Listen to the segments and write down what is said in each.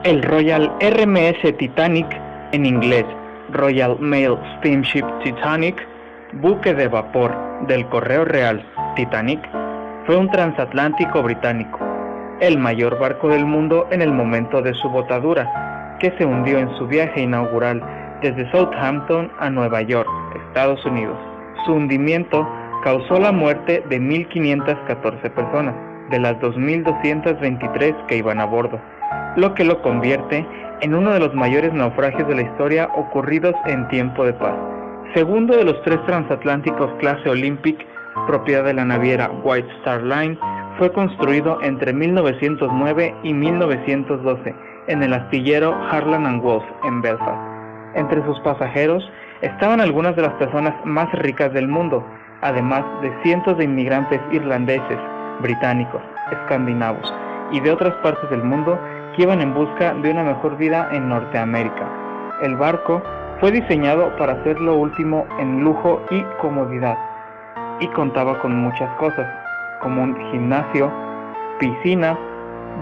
El Royal RMS Titanic, en inglés Royal Mail Steamship Titanic, buque de vapor del Correo Real Titanic, fue un transatlántico británico, el mayor barco del mundo en el momento de su botadura, que se hundió en su viaje inaugural desde Southampton a Nueva York, Estados Unidos. Su hundimiento causó la muerte de 1.514 personas, de las 2.223 que iban a bordo, lo que lo convierte en uno de los mayores naufragios de la historia ocurridos en tiempo de paz. Segundo de los 3 transatlánticos clase Olympic, propiedad de la naviera White Star Line, fue construido entre 1909 y 1912 en el astillero Harland and Wolff en Belfast. Entre sus pasajeros estaban algunas de las personas más ricas del mundo, además de cientos de inmigrantes irlandeses, británicos, escandinavos y de otras partes del mundo que iban en busca de una mejor vida en Norteamérica. El barco fue diseñado para hacer lo último en lujo y comodidad, y contaba con muchas cosas, como un gimnasio, piscina,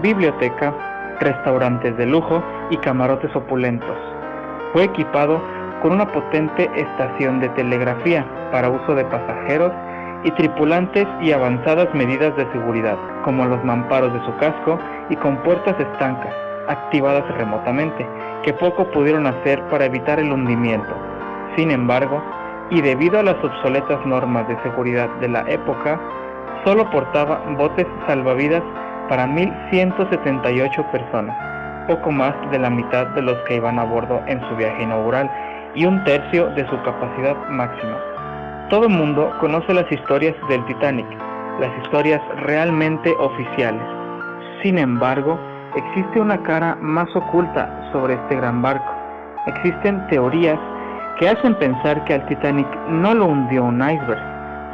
biblioteca, restaurantes de lujo y camarotes opulentos. Fue equipado con una potente estación de telegrafía para uso de pasajeros y tripulantes y avanzadas medidas de seguridad, como los mamparos de su casco y con puertas estancas, activadas remotamente, que poco pudieron hacer para evitar el hundimiento. Sin embargo, y debido a las obsoletas normas de seguridad de la época, solo portaba botes salvavidas para 1.178 personas, poco más de la mitad de los que iban a bordo en su viaje inaugural y un tercio de su capacidad máxima. Todo el mundo conoce las historias del Titanic, las historias realmente oficiales. Sin embargo, existe una cara más oculta sobre este gran barco. Existen teorías que hacen pensar que al Titanic no lo hundió un iceberg,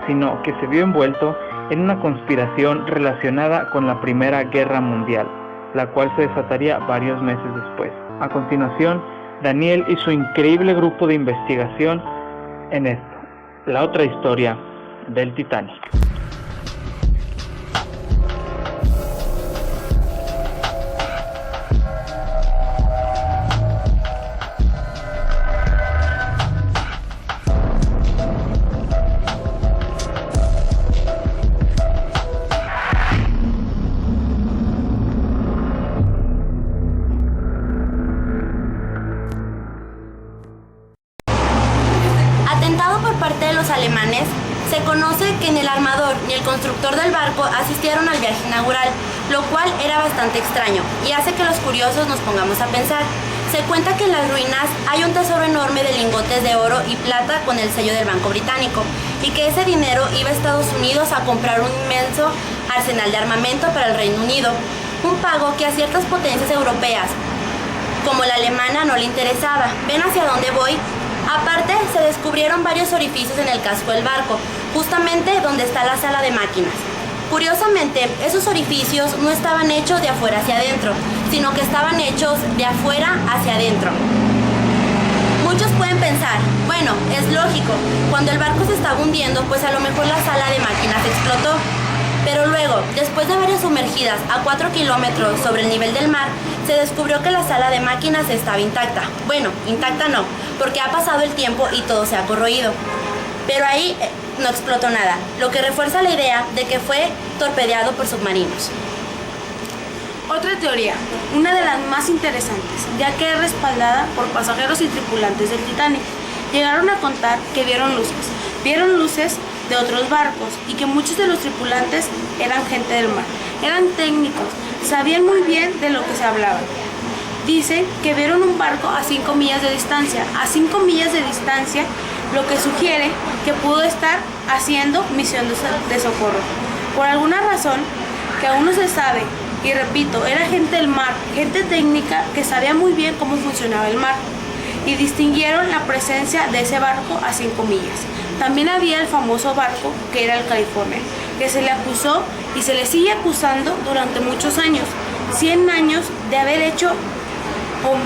sino que se vio envuelto en una conspiración relacionada con la Primera Guerra Mundial, la cual se desataría varios meses después. A continuación, Daniel y su increíble grupo de investigación en esto, la otra historia del Titanic. Alemanes, se conoce que ni el armador ni el constructor del barco asistieron al viaje inaugural, lo cual era bastante extraño y hace que los curiosos nos pongamos a pensar. Se cuenta que en las ruinas hay un tesoro enorme de lingotes de oro y plata con el sello del Banco Británico, y que ese dinero iba a Estados Unidos a comprar un inmenso arsenal de armamento para el Reino Unido, un pago que a ciertas potencias europeas, como la alemana, no le interesaba. ¿Ven hacia dónde voy? Aparte, se descubrieron varios orificios en el casco del barco, justamente donde está la sala de máquinas. Curiosamente, esos orificios no estaban hechos de afuera hacia adentro, sino que estaban hechos de afuera hacia adentro. Muchos pueden pensar, bueno, es lógico, cuando el barco se estaba hundiendo, pues a lo mejor la sala de máquinas explotó. Pero luego, después de varias sumergidas a 4 kilómetros sobre el nivel del mar, se descubrió que la sala de máquinas estaba intacta. Bueno, intacta no, porque ha pasado el tiempo y todo se ha corroído. Pero ahí no explotó nada, lo que refuerza la idea de que fue torpedeado por submarinos. Otra teoría, una de las más interesantes, ya que es respaldada por pasajeros y tripulantes del Titanic, llegaron a contar que vieron luces de otros barcos y que muchos de los tripulantes eran gente del mar, eran técnicos, sabían muy bien de lo que se hablaba. Dicen que vieron un barco a 5 millas de distancia, lo que sugiere que pudo estar haciendo misión de socorro. Por alguna razón que aún no se sabe, y repito, era gente del mar, gente técnica que sabía muy bien cómo funcionaba el mar, y distinguieron la presencia de ese barco a 5 millas. También había el famoso barco que era el California, que se le acusó y se le sigue acusando durante muchos años, 100 años de haber hecho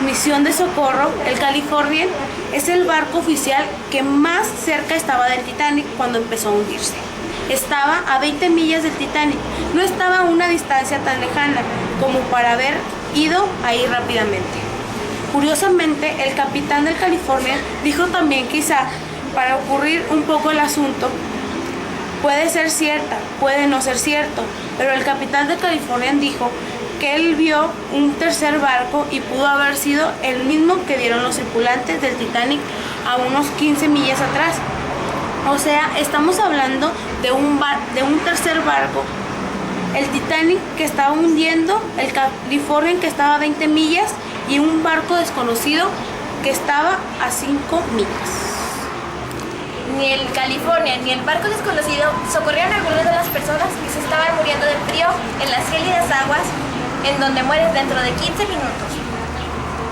misión de socorro. El California es el barco oficial que más cerca estaba del Titanic cuando empezó a hundirse. Estaba a 20 millas del Titanic, no estaba a una distancia tan lejana como para ver ido ahí rápidamente. Curiosamente, el capitán del California dijo también quizá para ocurrir un poco el asunto, puede ser cierta, puede no ser cierto, pero el capitán del California dijo que él vio un tercer barco y pudo haber sido el mismo que vieron los tripulantes del Titanic a unos 15 millas atrás. O sea, estamos hablando de un tercer barco. El Titanic que estaba hundiendo, el California que estaba a 20 millas y un barco desconocido que estaba a 5 millas. Ni el California ni el barco desconocido socorrieron a algunas de las personas que se estaban muriendo de frío en las gélidas aguas en donde mueres dentro de 15 minutos.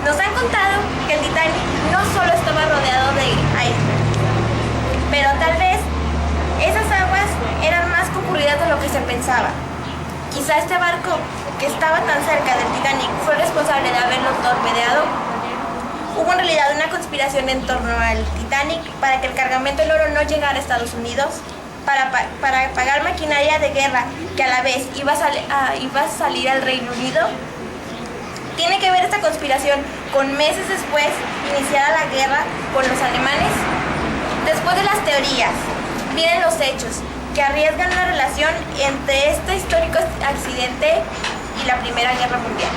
Nos han contado que el Titanic no solo estaba rodeado de icebergs, pero tal vez esas aguas eran más concurridas de lo que se pensaba. Quizá este barco que estaba tan cerca del Titanic fue responsable de haberlo torpedeado. Hubo en realidad una conspiración en torno al Titanic para que el cargamento del oro no llegara a Estados Unidos, para pagar maquinaria de guerra que a la vez iba a salir al Reino Unido. ¿Tiene que ver esta conspiración con meses después iniciada la guerra con los alemanes? Después de las teorías, vienen los hechos que arriesgan la relación entre este histórico accidente y la Primera Guerra Mundial.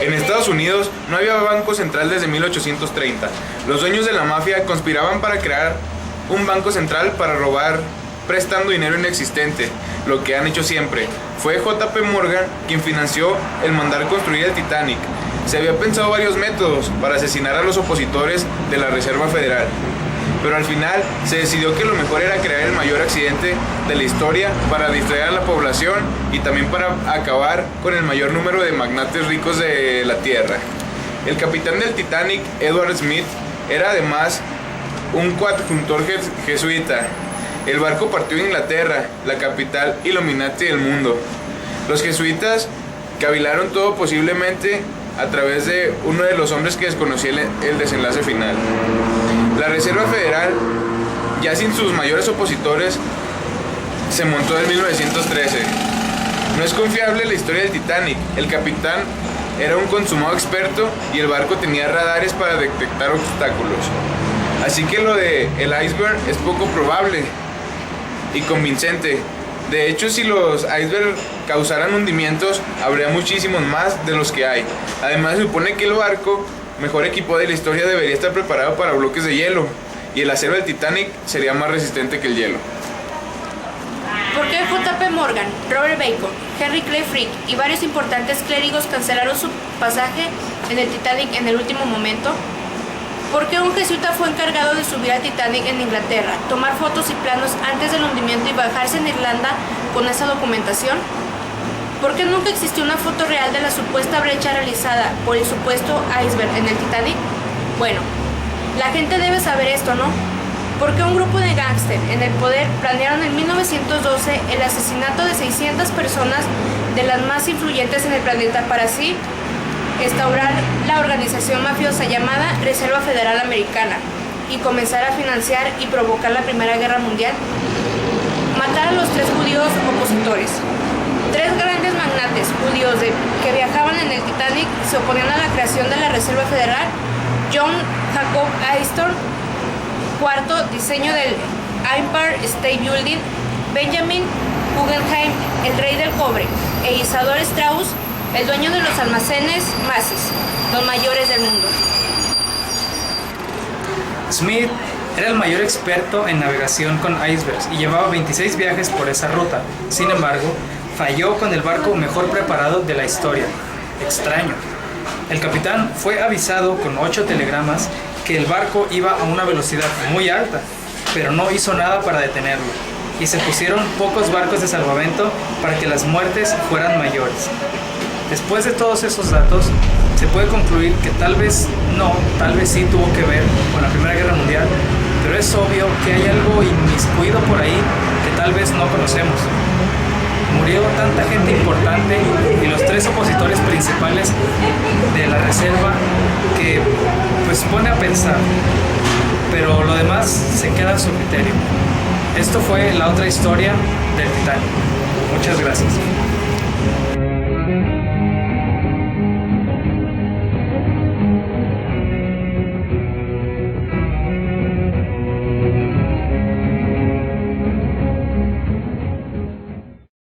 En Estados Unidos no había banco central desde 1830. Los dueños de la mafia conspiraban para crear un banco central para robar prestando dinero inexistente, lo que han hecho siempre. Fue J.P. Morgan quien financió el mandar construir el Titanic. Se había pensado varios métodos para asesinar a los opositores de la Reserva Federal, pero al final se decidió que lo mejor era crear el mayor accidente de la historia para distraer a la población y también para acabar con el mayor número de magnates ricos de la tierra. El capitán del Titanic, Edward Smith, era además un coadjutor jesuita. El barco partió de Inglaterra, la capital Illuminati del mundo. Los jesuitas cavilaron todo posiblemente a través de uno de los hombres que desconocía el desenlace final. La Reserva Federal, ya sin sus mayores opositores, se montó en 1913. No es confiable la historia del Titanic. El capitán era un consumado experto y el barco tenía radares para detectar obstáculos. Así que lo de el iceberg es poco probable y convincente. De hecho, si los icebergs causaran hundimientos, habría muchísimos más de los que hay. Además, se supone que el barco mejor equipado de la historia debería estar preparado para bloques de hielo, y el acero del Titanic sería más resistente que el hielo. ¿Por qué J.P. Morgan, Robert Bacon, Henry Clay Frick y varios importantes clérigos cancelaron su pasaje en el Titanic en el último momento? ¿Por qué un jesuita fue encargado de subir al Titanic en Inglaterra, tomar fotos y planos antes del hundimiento y bajarse en Irlanda con esa documentación? ¿Por qué nunca existió una foto real de la supuesta brecha realizada por el supuesto iceberg en el Titanic? Bueno, la gente debe saber esto, ¿no? ¿Por qué un grupo de gángster en el poder planearon en 1912 el asesinato de 600 personas de las más influyentes en el planeta para así instaurar la organización mafiosa llamada Reserva Federal Americana y comenzar a financiar y provocar la Primera Guerra Mundial? Matar a los 3 judíos opositores. 3 grandes magnates judíos que viajaban en el Titanic se oponían a la creación de la Reserva Federal: John Jacob Astor, cuarto diseño del Empire State Building; Benjamin Guggenheim, el rey del cobre; e Isadore Strauss, el dueño de los almacenes Macy's, los mayores del mundo. Smith era el mayor experto en navegación con icebergs y llevaba 26 viajes por esa ruta. Sin embargo, falló con el barco mejor preparado de la historia. Extraño. El capitán fue avisado con 8 telegramas que el barco iba a una velocidad muy alta, pero no hizo nada para detenerlo, y se pusieron pocos barcos de salvamento para que las muertes fueran mayores. Después de todos esos datos, se puede concluir que tal vez no, tal vez sí tuvo que ver con la Primera Guerra Mundial, pero es obvio que hay algo inmiscuido por ahí que tal vez no conocemos. Murió tanta gente importante y los 3 opositores principales de la reserva que pues pone a pensar, pero lo demás se queda a su criterio. Esto fue la otra historia del Titanic. Muchas gracias.